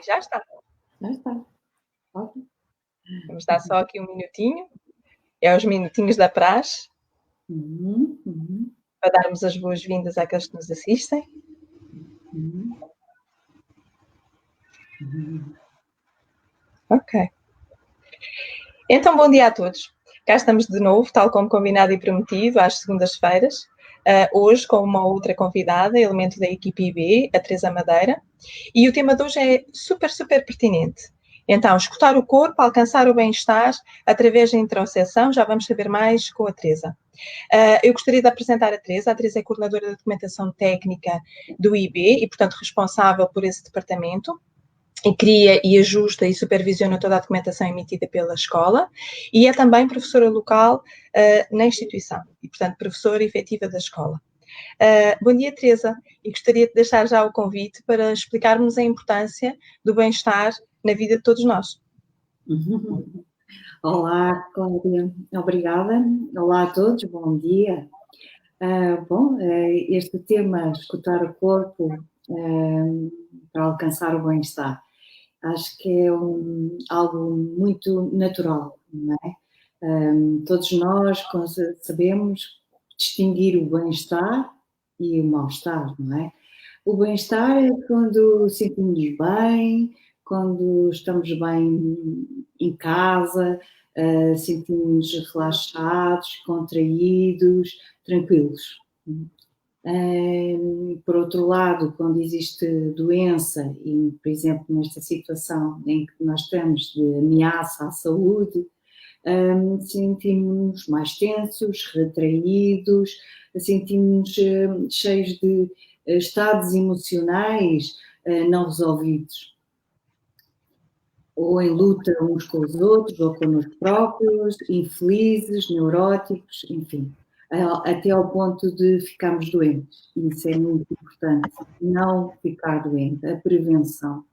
Já está. Já está. Ótimo. Vamos dar só aqui um minutinho. É os minutinhos da praxe. Para darmos as boas-vindas àqueles que nos assistem. Ok. Então, bom dia a todos. Cá estamos de novo, tal como combinado e prometido, às segundas-feiras. Hoje com uma outra convidada, elemento da equipe IB, a Teresa Madeira. E o tema de hoje é super pertinente. Então, escutar o corpo, alcançar o bem-estar através da introspecção, já vamos saber mais com a Teresa. Eu gostaria de apresentar a Teresa. A Teresa é coordenadora da documentação técnica do IB e, portanto, responsável por esse departamento. E cria e ajusta e supervisiona toda a documentação emitida pela escola e é também professora local na instituição e, portanto, professora efetiva da escola. Bom dia, Teresa, e gostaria de deixar já o convite para explicarmos a importância do bem-estar na vida de todos nós. Olá, Cláudia, obrigada. Olá a todos, bom dia. Este tema, escutar o corpo para alcançar o bem-estar, acho que é algo muito natural, não é? Todos nós sabemos distinguir o bem-estar e o mal-estar, não é? O bem-estar é quando sentimos bem, quando estamos bem em casa, sentimos relaxados, contraídos, tranquilos. Por outro lado, quando existe doença, e, por exemplo, nesta situação em que nós estamos de ameaça à saúde, sentimos mais tensos, retraídos, sentimos cheios de estados emocionais não resolvidos, ou em luta uns com os outros, ou connosco próprios, infelizes, neuróticos, enfim, até ao ponto de ficarmos doentes. Isso é muito importante, não ficar doente, a prevenção.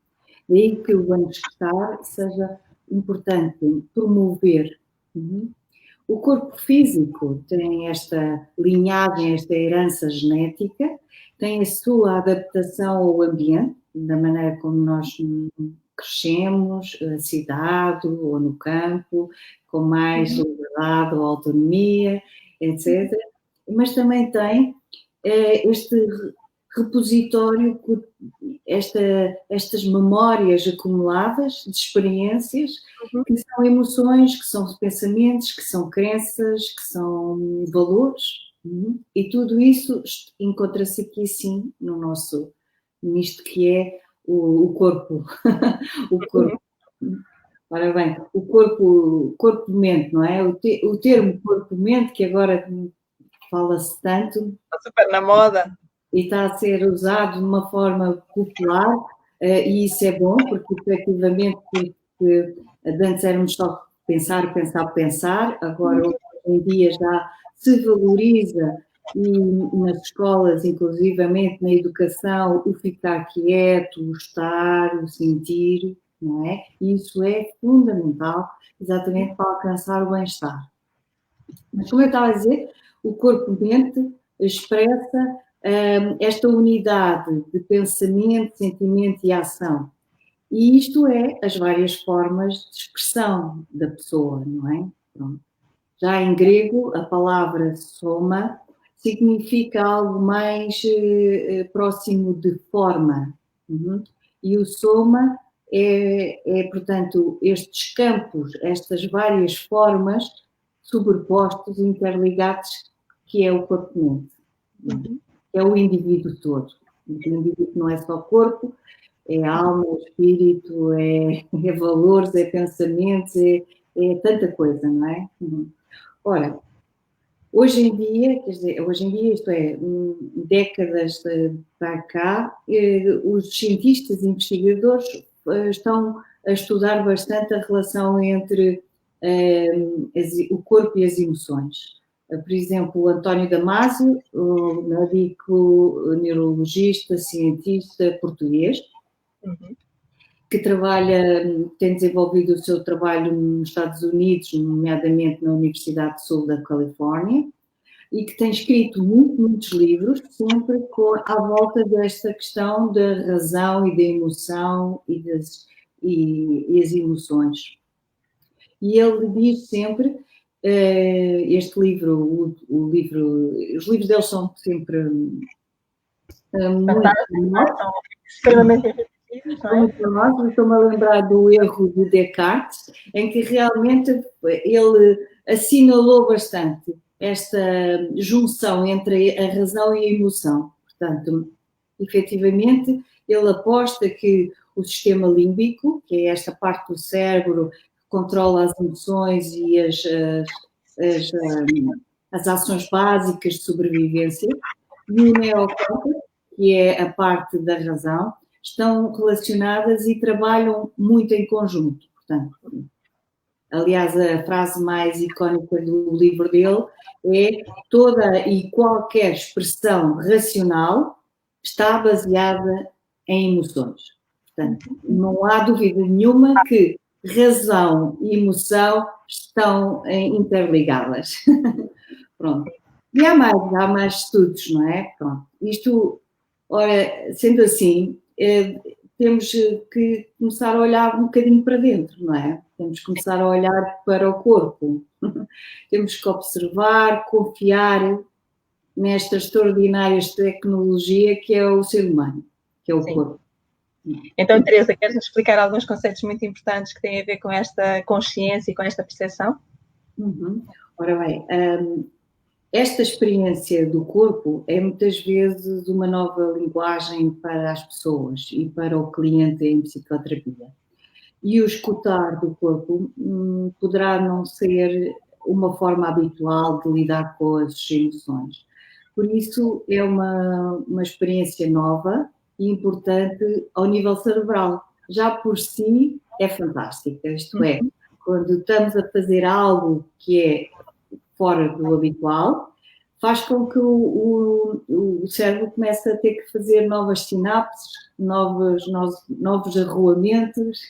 Daí que o bem-estar seja importante, promover. O corpo físico tem esta linhagem, esta herança genética, tem a sua adaptação ao ambiente, da maneira como nós crescemos, na cidade ou no campo, com mais liberdade ou autonomia, etc. Mas também tem este repositório, estas memórias acumuladas de experiências, que são emoções, que são pensamentos, que são crenças, que são valores, e tudo isso encontra-se aqui sim nisto que é o corpo. O corpo. Ora bem, o corpo-mente, não é? O termo corpo-mente, que agora fala-se tanto. Está super na moda. E está a ser usado de uma forma popular, e isso é bom, porque efetivamente, antes éramos só pensar, agora hoje em dia já se valoriza, e nas escolas, inclusivamente na educação, o ficar quieto, o estar, o sentir, não é? E isso é fundamental, exatamente para alcançar o bem-estar. Mas, como eu estava a dizer, o corpo-mente expressa esta unidade de pensamento, sentimento e ação. E isto é as várias formas de expressão da pessoa, não é? Pronto. Já em grego, a palavra soma significa algo mais próximo de forma. E o soma portanto, estes campos, estas várias formas sobrepostos, interligados, que é o corpo-mente. É o indivíduo todo. O indivíduo não é só corpo, é alma, é espírito, é valores, é pensamentos, é tanta coisa, não é? Ora, hoje em dia, isto é, décadas para cá, os cientistas e investigadores estão a estudar bastante a relação entre o corpo e as emoções. Por exemplo, o António Damasio, o médico, neurologista, cientista português, que tem desenvolvido o seu trabalho nos Estados Unidos, nomeadamente na Universidade do Sul da Califórnia, e que tem escrito muitos livros, sempre à volta desta questão da razão e da emoção e as emoções. E ele diz sempre, este livro, os livros dele são sempre muito são extremamente efetivos, não é? Estou-me a lembrar do erro de Descartes, em que realmente ele assinalou bastante esta junção entre a razão e a emoção. Portanto, efetivamente, ele aposta que o sistema límbico, que é esta parte do cérebro que controla as emoções e as ações básicas de sobrevivência, e o neocórtex, que é a parte da razão, estão relacionadas e trabalham muito em conjunto. Portanto, aliás, a frase mais icónica do livro dele é: toda e qualquer expressão racional está baseada em emoções. Portanto, não há dúvida nenhuma que razão e emoção estão interligadas. Pronto. E há mais estudos, não é? Pronto. Isto, ora, sendo assim, temos que começar a olhar um bocadinho para dentro, não é? Temos que começar a olhar para o corpo. Temos que observar, confiar nesta extraordinária tecnologia que é o ser humano, que é o corpo. Então, Teresa, queres explicar alguns conceitos muito importantes que têm a ver com esta consciência e com esta percepção? Ora bem, esta experiência do corpo é muitas vezes uma nova linguagem para as pessoas e para o cliente em psicoterapia. E o escutar do corpo poderá não ser uma forma habitual de lidar com as emoções. Por isso, é uma experiência nova e importante ao nível cerebral. Já por si é fantástica, isto é, quando estamos a fazer algo que é fora do habitual, faz com que o cérebro comece a ter que fazer novas sinapses, novos arruamentos,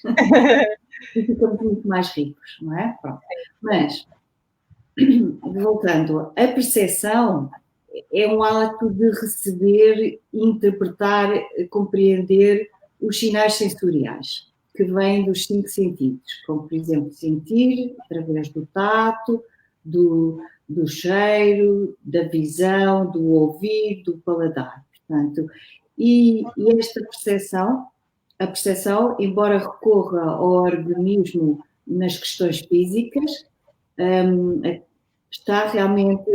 e ficamos muito mais ricos, não é? Pronto. Mas, voltando, a percepção é um ato de receber, interpretar, compreender os sinais sensoriais que vêm dos 5 sentidos, como, por exemplo, sentir através do tato, do cheiro, da visão, do ouvido, do paladar. Portanto, e esta percepção, a percepção, embora recorra ao organismo nas questões físicas, está realmente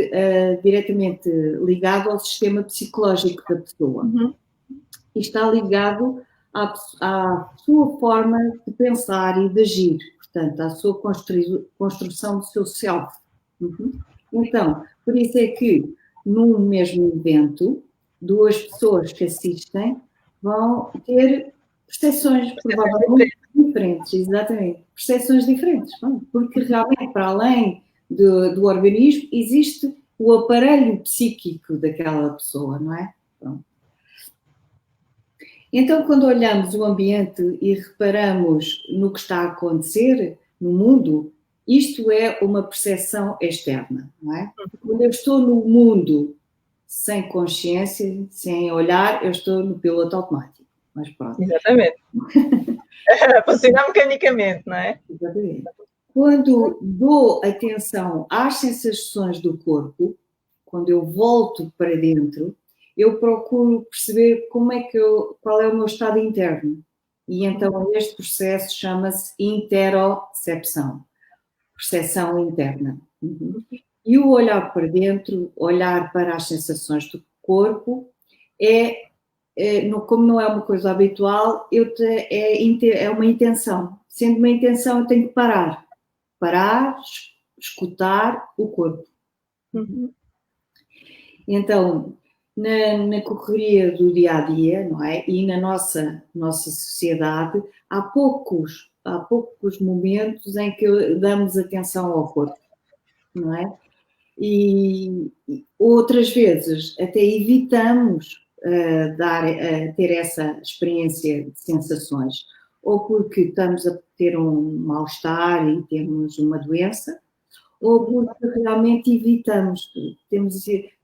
diretamente ligado ao sistema psicológico da pessoa. E está ligado à sua forma de pensar e de agir, portanto, à sua construção do seu self. Então, por isso é que num mesmo evento, 2 pessoas que assistem vão ter percepções provavelmente diferentes, exatamente, percepções diferentes, porque realmente para além do organismo existe o aparelho psíquico daquela pessoa, não é? Pronto. Então, quando olhamos o ambiente e reparamos no que está a acontecer no mundo, isto é uma percepção externa, não é? Quando eu estou no mundo sem consciência, sem olhar, eu estou no piloto automático. Mas pronto. Exatamente. Funcionar mecanicamente, não é? Exatamente. Quando dou atenção às sensações do corpo, quando eu volto para dentro, eu procuro perceber qual é o meu estado interno. E então este processo chama-se interocepção, percepção interna. E o olhar para dentro, olhar para as sensações do corpo, como não é uma coisa habitual, é uma intenção. Sendo uma intenção, eu tenho que parar, escutar o corpo. Então, na correria do dia a dia, não é? E na nossa sociedade, há poucos momentos em que damos atenção ao corpo, não é? E outras vezes até evitamos ter essa experiência de sensações, ou porque estamos a ter um mal-estar e temos uma doença, ou porque realmente evitamos,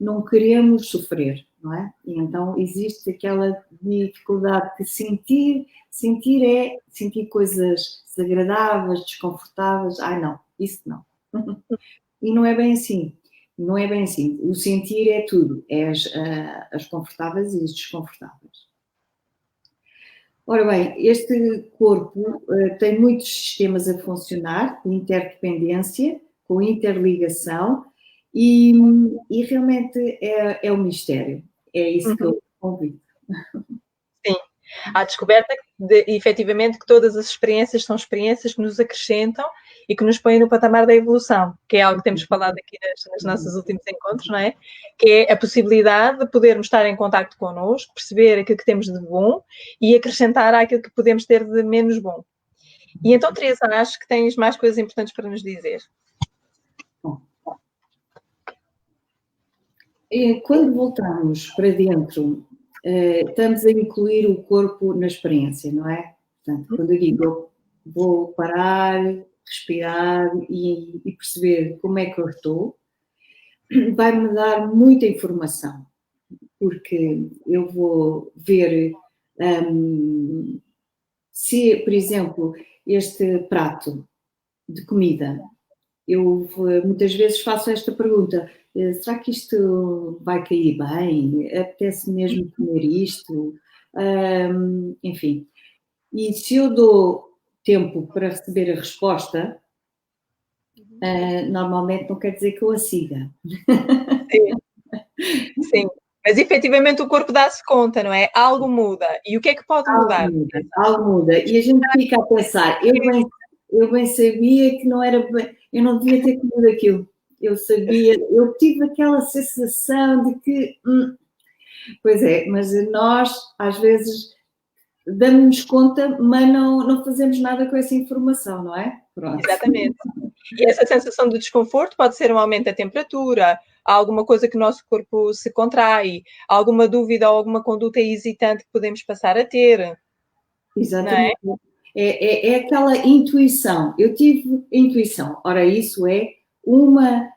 não queremos sofrer, não é? E então existe aquela dificuldade de sentir é sentir coisas desagradáveis, desconfortáveis. Ai não, isso não. E não é bem assim. Não é bem assim. O sentir é tudo, é as confortáveis e as desconfortáveis. Ora bem, este corpo tem muitos sistemas a funcionar, com interdependência, com interligação, e realmente é um mistério. É isso que eu convido. Sim, à descoberta de, efetivamente, que todas as experiências são experiências que nos acrescentam e que nos põem no patamar da evolução, que é algo que temos falado aqui nos nossos últimos encontros, não é? Que é a possibilidade de podermos estar em contacto connosco, perceber aquilo que temos de bom e acrescentar àquilo que podemos ter de menos bom. E então, Teresa, acho que tens mais coisas importantes para nos dizer. Quando voltamos para dentro, estamos a incluir o corpo na experiência, não é? Portanto, quando eu digo vou parar, respirar e perceber como é que eu estou, vai-me dar muita informação, porque eu vou ver se, por exemplo, este prato de comida, eu muitas vezes faço esta pergunta: será que isto vai cair bem? Apetece mesmo comer isto? Enfim, e se eu dou tempo para receber a resposta, normalmente não quer dizer que eu a siga. Sim, sim. Mas efetivamente o corpo dá-se conta, não é? Algo muda. E o que é que pode mudar? Algo muda. E a gente fica a pensar, eu bem sabia que não era bem, eu não devia ter comido aquilo. Eu sabia, eu tive aquela sensação de que, pois é, mas nós às vezes damos-nos conta, mas não fazemos nada com essa informação, não é? Pronto. Exatamente. E essa sensação de desconforto pode ser um aumento da temperatura, alguma coisa que o nosso corpo se contrai, alguma dúvida ou alguma conduta hesitante que podemos passar a ter. Exatamente. É aquela intuição. Eu tive intuição. Ora, isso é uma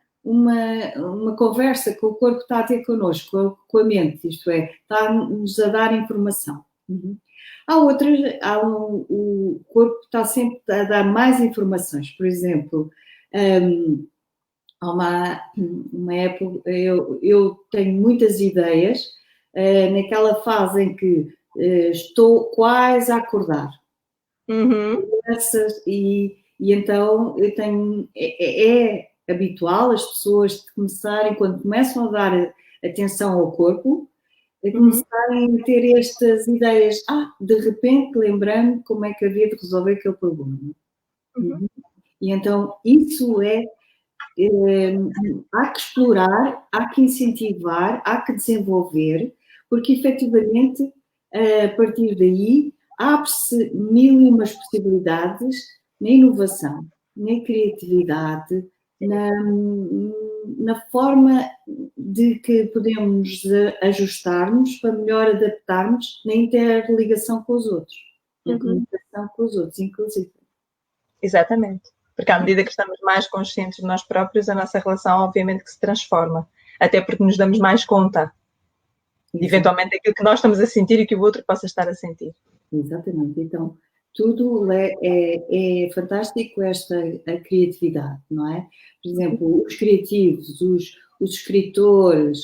conversa que o corpo está a ter connosco, com a mente, isto é, está-nos a dar informação. Há outras, o corpo está sempre a dar mais informações. Por exemplo, há uma época, eu tenho muitas ideias, naquela fase em que estou quase a acordar. E então eu tenho, é habitual as pessoas começarem, quando começam a dar atenção ao corpo, a começarem a ter estas ideias, de repente lembrando como é que havia de resolver aquele problema. E então isso há que explorar, há que incentivar, há que desenvolver, porque efetivamente a partir daí abre-se mil e umas possibilidades na inovação, na criatividade, na forma de que podemos ajustar-nos para melhor adaptarmos na interligação com os outros, na comunicação com os outros, inclusive. Exatamente. Porque à medida que estamos mais conscientes de nós próprios, a nossa relação obviamente que se transforma. Até porque nos damos mais conta de eventualmente aquilo que nós estamos a sentir e que o outro possa estar a sentir. Exatamente. Então, tudo é fantástico a criatividade, não é? Por exemplo, os criativos, os escritores,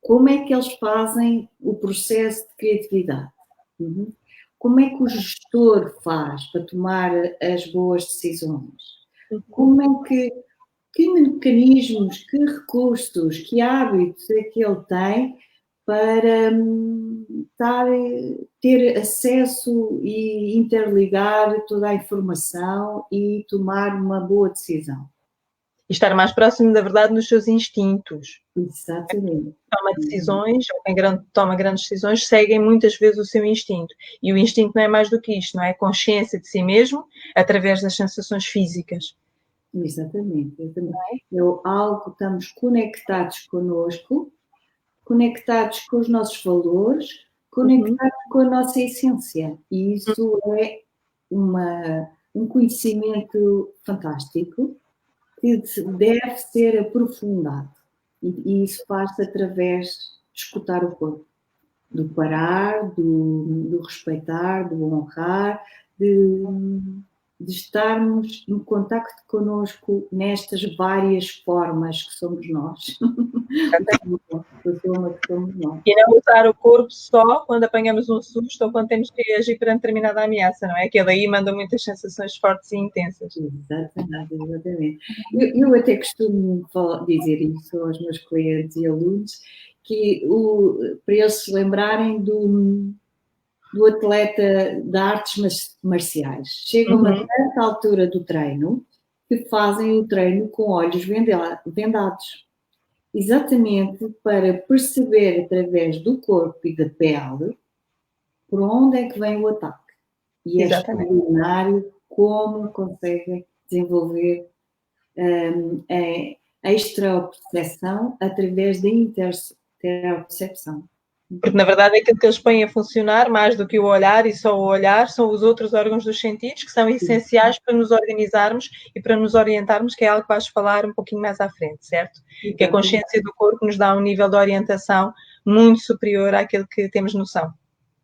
como é que eles fazem o processo de criatividade? Como é que o gestor faz para tomar as boas decisões? Como é que mecanismos, que recursos, que hábitos é que ele tem para ter acesso e interligar toda a informação e tomar uma boa decisão. E estar mais próximo da verdade nos seus instintos. Exatamente. Quem toma decisões, ou quem toma grandes decisões, seguem muitas vezes o seu instinto. E o instinto não é mais do que isto, não é? A consciência de si mesmo através das sensações físicas. Exatamente. É algo que estamos conectados connosco, conectados com os nossos valores, conectados com a nossa essência. E isso é um conhecimento fantástico que deve ser aprofundado. E isso faz-se através de escutar o corpo, do parar, do respeitar, do honrar, de estarmos em contacto connosco nestas várias formas que somos nós. E não usar o corpo só quando apanhamos um susto ou quando temos que agir perante determinada ameaça, não é? Que daí manda muitas sensações fortes e intensas. Exatamente. Eu até costumo dizer isso aos meus clientes e alunos, que para eles se lembrarem do atleta de artes marciais. Chega uma certa altura do treino que fazem o treino com olhos vendados. Exatamente para perceber através do corpo e da pele por onde é que vem o ataque. E é extraordinário como conseguem desenvolver a extrapercepção através da interopercepção. Porque, na verdade, aquilo que eles põem a funcionar, mais do que o olhar e só o olhar, são os outros órgãos dos sentidos que são essenciais para nos organizarmos e para nos orientarmos, que é algo que vais falar um pouquinho mais à frente, certo? Que a consciência do corpo nos dá um nível de orientação muito superior àquele que temos noção.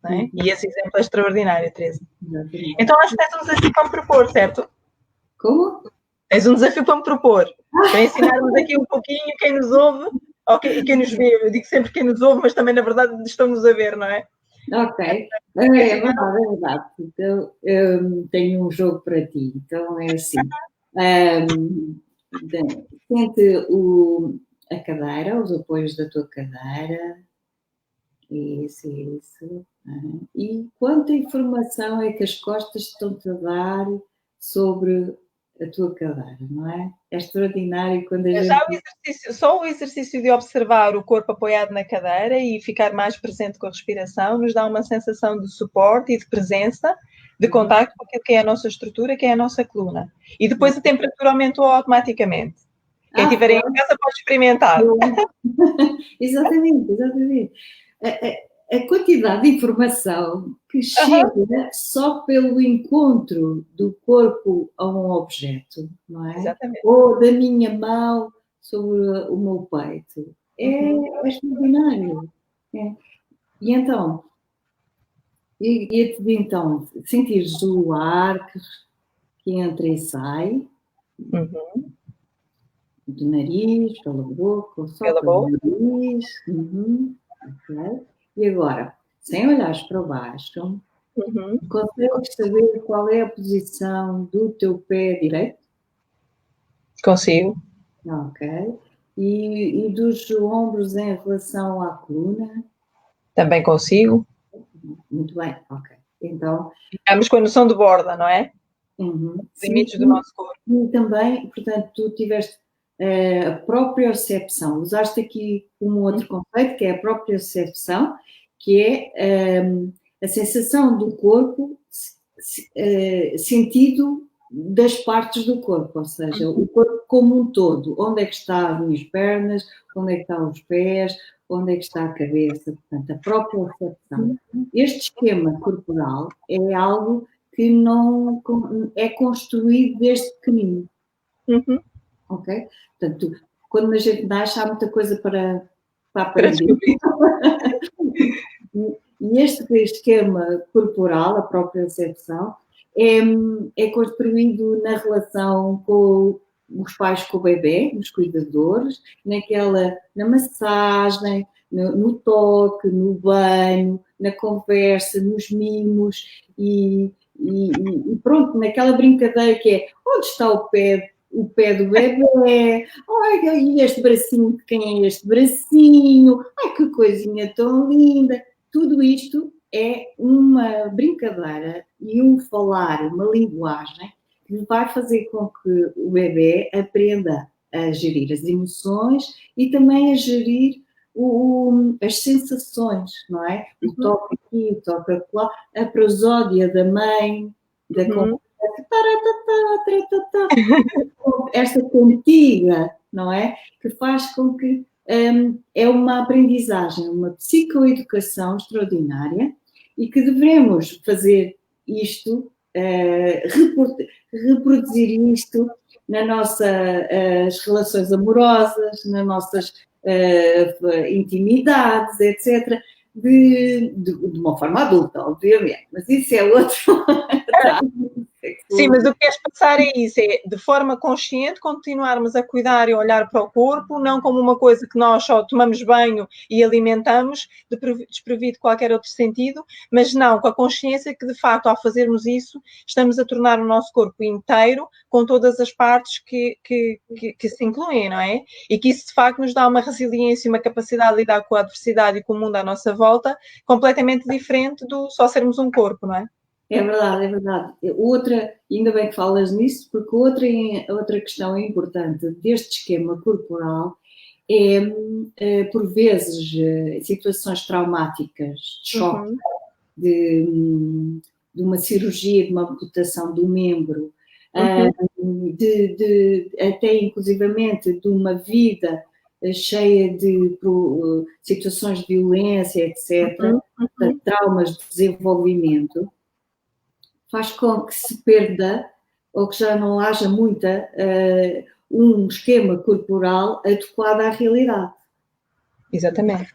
Não é? E esse exemplo é extraordinário, Teresa. Então, acho que tens um desafio para me propor, certo? Como? Tens um desafio para me propor, para ensinarmos aqui um pouquinho quem nos ouve e quem nos vê. Eu digo sempre quem nos ouve, mas também, na verdade, estão-nos a ver, não é? Ok. É verdade. Então, eu tenho um jogo para ti. Então, é assim. Sente a cadeira, os apoios da tua cadeira. Isso. E quanta informação é que as costas estão-te a dar sobre a tua cadeira, não é? É extraordinário quando a gente... Só o exercício de observar o corpo apoiado na cadeira e ficar mais presente com a respiração nos dá uma sensação de suporte e de presença, de contacto com aquilo que é a nossa estrutura, que é a nossa coluna. E depois a temperatura aumentou automaticamente. Quem estiver em casa pode experimentar. Exatamente. A quantidade de informação que chega só pelo encontro do corpo a um objeto, não é? Exatamente. Ou da minha mão sobre o meu peito. É extraordinário. E então, sentires o ar que entra e sai do nariz, pela boca, ou só pelo nariz. Okay. E agora, sem olhares para baixo, consegues saber qual é a posição do teu pé direito? Consigo. Ok. E dos ombros em relação à coluna? Também consigo. Muito bem, ok. Então... Ficamos com a noção de borda, não é? Limites do nosso corpo. E também, portanto, tu tiveste a propriocepção. Usaste aqui um outro conceito, que é a propriocepção, que é a sensação do corpo sentido das partes do corpo, ou seja, o corpo como um todo. Onde é que estão as minhas pernas, onde é que estão os pés, onde é que está a cabeça. Portanto, a propriocepção. Este esquema corporal é algo que não é construído desde pequenino. Ok? Portanto, quando a gente nasce, há muita coisa para aprender. E este esquema corporal, a propriocepção, é construído na relação com os pais com o bebê, os cuidadores, na massagem, no toque, no banho, na conversa, nos mimos e pronto, naquela brincadeira que é onde está o pé do bebê, ai, e este bracinho, de quem é este bracinho, ai, que coisinha tão linda. Tudo isto é uma brincadeira e um falar, uma linguagem que vai fazer com que o bebê aprenda a gerir as emoções e também a gerir as sensações, não é? O toque aqui, o toque acolá, a prosódia da mãe, da conversa, esta cantiga, não é? Que faz com que é uma aprendizagem, uma psicoeducação extraordinária e que devemos fazer isto reproduzir isto nas nossas relações amorosas, nas nossas intimidades, etc., de uma forma adulta, obviamente, mas isso é outro. Sim, mas o que queres passar é isso, é de forma consciente continuarmos a cuidar e olhar para o corpo, não como uma coisa que nós só tomamos banho e alimentamos, desprovido de qualquer outro sentido, mas não, com a consciência que de facto ao fazermos isso estamos a tornar o nosso corpo inteiro com todas as partes que se incluem, não é? E que isso de facto nos dá uma resiliência e uma capacidade de lidar com a adversidade e com o mundo à nossa volta completamente diferente do só sermos um corpo, não é? É verdade, é verdade. Outra, ainda bem que falas nisso, porque outra questão importante deste esquema corporal é, por vezes, situações traumáticas, de choque, de uma cirurgia, de uma amputação do membro, até inclusivamente de uma vida cheia de situações de violência, etc., de traumas de desenvolvimento, faz com que se perda ou que já não haja um esquema corporal adequado à realidade. Exatamente.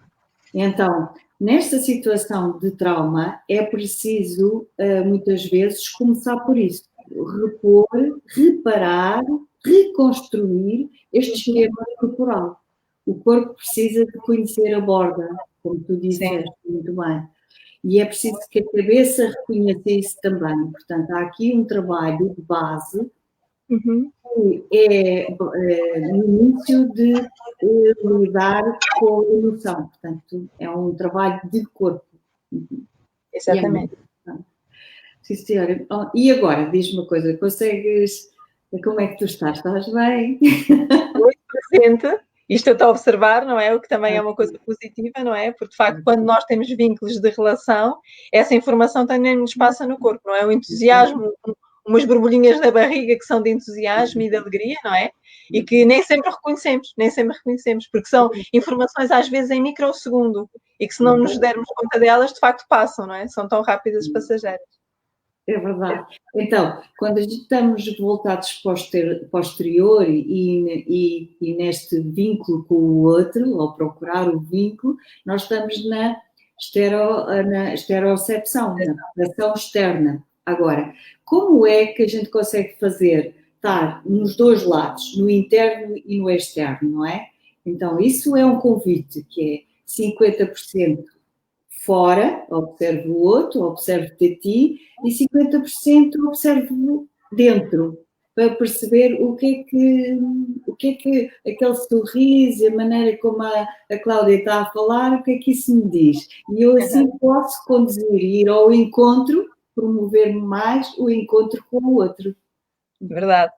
Então, nesta situação de trauma, é preciso, muitas vezes, começar por isso. Repor, reparar, reconstruir este esquema corporal. O corpo precisa de conhecer a borda, como tu disseste muito bem. E é preciso que a cabeça reconheça isso também. Portanto, há aqui um trabalho de base que é no início de lidar com a emoção. Portanto, é um trabalho de corpo. Exatamente. Sim, senhora. E agora, diz-me uma coisa, como é que tu estás? Estás bem? Muito presente. Isto eu estou a observar, não é? O que também é uma coisa positiva, não é? Porque, de facto, quando nós temos vínculos de relação, essa informação também nos passa no corpo, não é? O entusiasmo, umas borbulhinhas da barriga que são de entusiasmo e de alegria, não é? E que nem sempre reconhecemos, porque são informações às vezes em microsegundo e que se não nos dermos conta delas, de facto passam, não é? São tão rápidas e passageiras. É verdade. Então, quando a gente estamos voltados posterior e neste vínculo com o outro, ou procurar o vínculo, nós estamos na estereocepção, na percepção externa. Agora, como é que a gente consegue estar nos dois lados, no interno e no externo, não é? Então, isso é um convite que é 50% fora, observo o outro, observo-te a ti, e 50% observo dentro, para perceber o que é que aquele sorriso, a maneira como a Cláudia está a falar, o que é que isso me diz. E eu assim posso conduzir, ir ao encontro, promover mais o encontro com o outro. Verdade.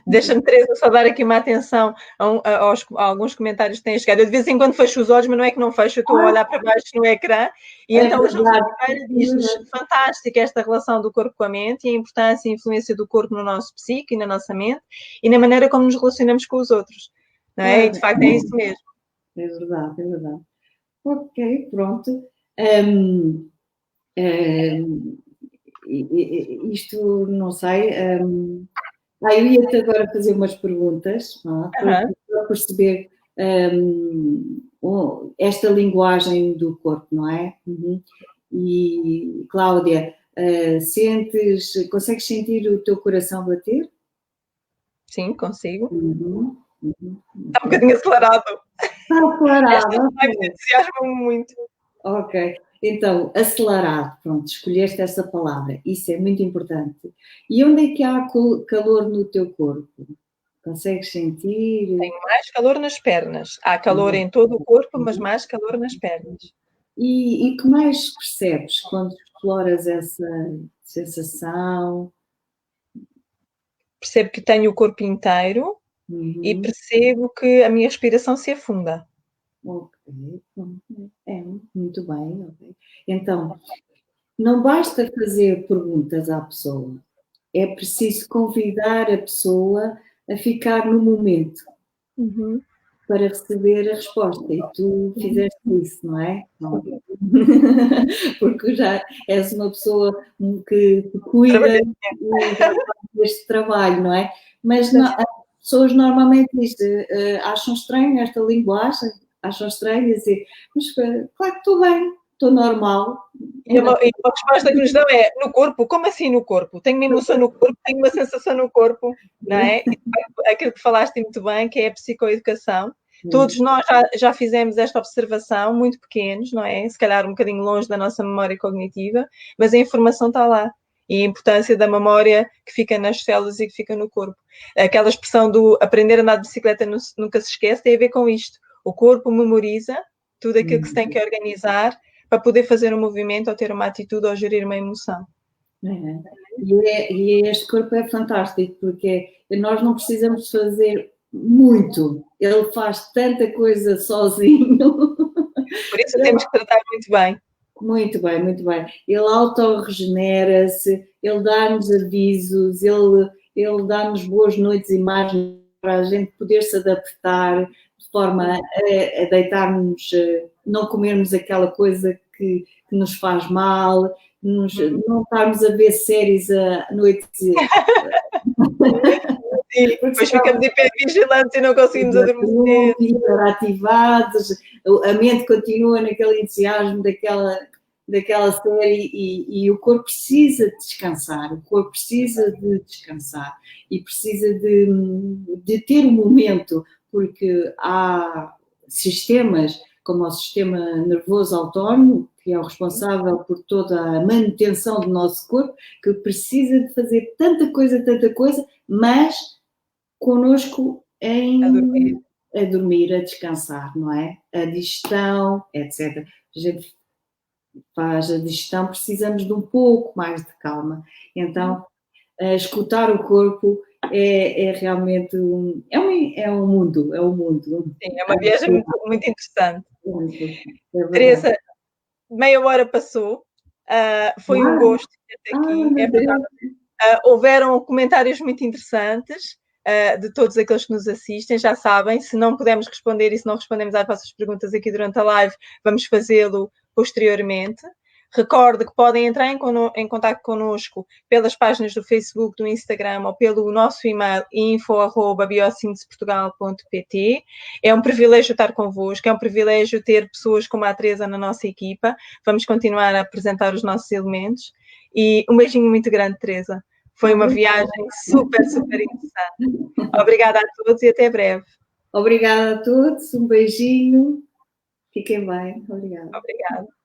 Deixa-me, Teresa, só dar aqui uma atenção a alguns comentários que têm chegado. Eu de vez em quando fecho os olhos, mas não é que não fecho, eu estou a olhar para baixo no ecrã. E então o João Ferreira diz-nos fantástica esta relação do corpo com a mente e a importância e a influência do corpo no nosso psique e na nossa mente e na maneira como nos relacionamos com os outros. Não é? E de facto é isso mesmo. É verdade, é verdade. Ok, pronto. Isto, não sei... eu ia-te agora fazer umas perguntas, para perceber esta linguagem do corpo, não é? E, Cláudia, consegues sentir o teu coração bater? Sim, consigo. Está um bocadinho acelerado. Está acelerado. Me entusiasma muito. Ok. Então, acelerado, pronto, escolheste essa palavra, isso é muito importante. E onde é que há calor no teu corpo? Consegues sentir? Tenho mais calor nas pernas. Há calor em todo o corpo, mas mais calor nas pernas. E que mais percebes quando exploras essa sensação? Percebo que tenho o corpo inteiro e percebo que a minha respiração se afunda. Ok, muito bem. Okay. Então, não basta fazer perguntas à pessoa, é preciso convidar a pessoa a ficar no momento. para receber a resposta. E tu fizeste isso, não é? Não. Porque já és uma pessoa que cuida e já faz este trabalho, não é? Mas não, as pessoas normalmente acham estranho esta linguagem, acham estranho dizer, mas claro que estou bem, estou normal. E uma resposta que nos dão é no corpo. Como assim no corpo? Tenho uma emoção no corpo, tenho uma sensação no corpo, não é? Aquilo que falaste muito bem, que é a psicoeducação. Todos nós já fizemos esta observação, muito pequenos, não é? Se calhar um bocadinho longe da nossa memória cognitiva, mas a informação está lá. E a importância da memória que fica nas células e que fica no corpo. Aquela expressão do aprender a andar de bicicleta nunca se esquece, tem a ver com isto. O corpo memoriza tudo aquilo que se tem que organizar para poder fazer um movimento ou ter uma atitude ou gerir uma emoção. E este corpo é fantástico, porque nós não precisamos fazer muito. Ele faz tanta coisa sozinho. Por isso temos que tratar muito bem. Muito bem, muito bem. Ele autorregenera-se, ele dá-nos avisos, ele dá-nos boas noites e más para a gente poder se adaptar de forma a deitarmos, não comermos aquela coisa que nos faz mal, não estarmos a ver séries à noite. E depois ficamos hipervigilantes e não conseguimos adormecer. Hiperativados, a mente continua naquele entusiasmo daquela série e o corpo precisa de descansar, o corpo precisa de descansar e precisa de ter um momento, porque há sistemas como o sistema nervoso autónomo, que é o responsável por toda a manutenção do nosso corpo, que precisa de fazer tanta coisa, mas connosco a dormir, a descansar, não é? A digestão, etc. A gente faz a digestão, precisamos de um pouco mais de calma. Então, escutar o corpo é realmente é um mundo. Sim, é uma viagem muito interessante. Teresa, meia hora passou, foi um gosto ter-te aqui. Houveram comentários muito interessantes de todos aqueles que nos assistem, já sabem, se não pudermos responder e se não respondemos às vossas perguntas aqui durante a live, vamos fazê-lo posteriormente. Recordo que podem entrar em contato connosco pelas páginas do Facebook, do Instagram ou pelo nosso e-mail info@biosínteseportugal.pt. É um privilégio estar convosco, é um privilégio ter pessoas como a Teresa na nossa equipa. Vamos continuar a apresentar os nossos elementos. E um beijinho muito grande, Teresa. Foi uma viagem super interessante. Obrigada a todos e até breve. Obrigada a todos, um beijinho. Fiquem bem. Obrigada. Obrigada.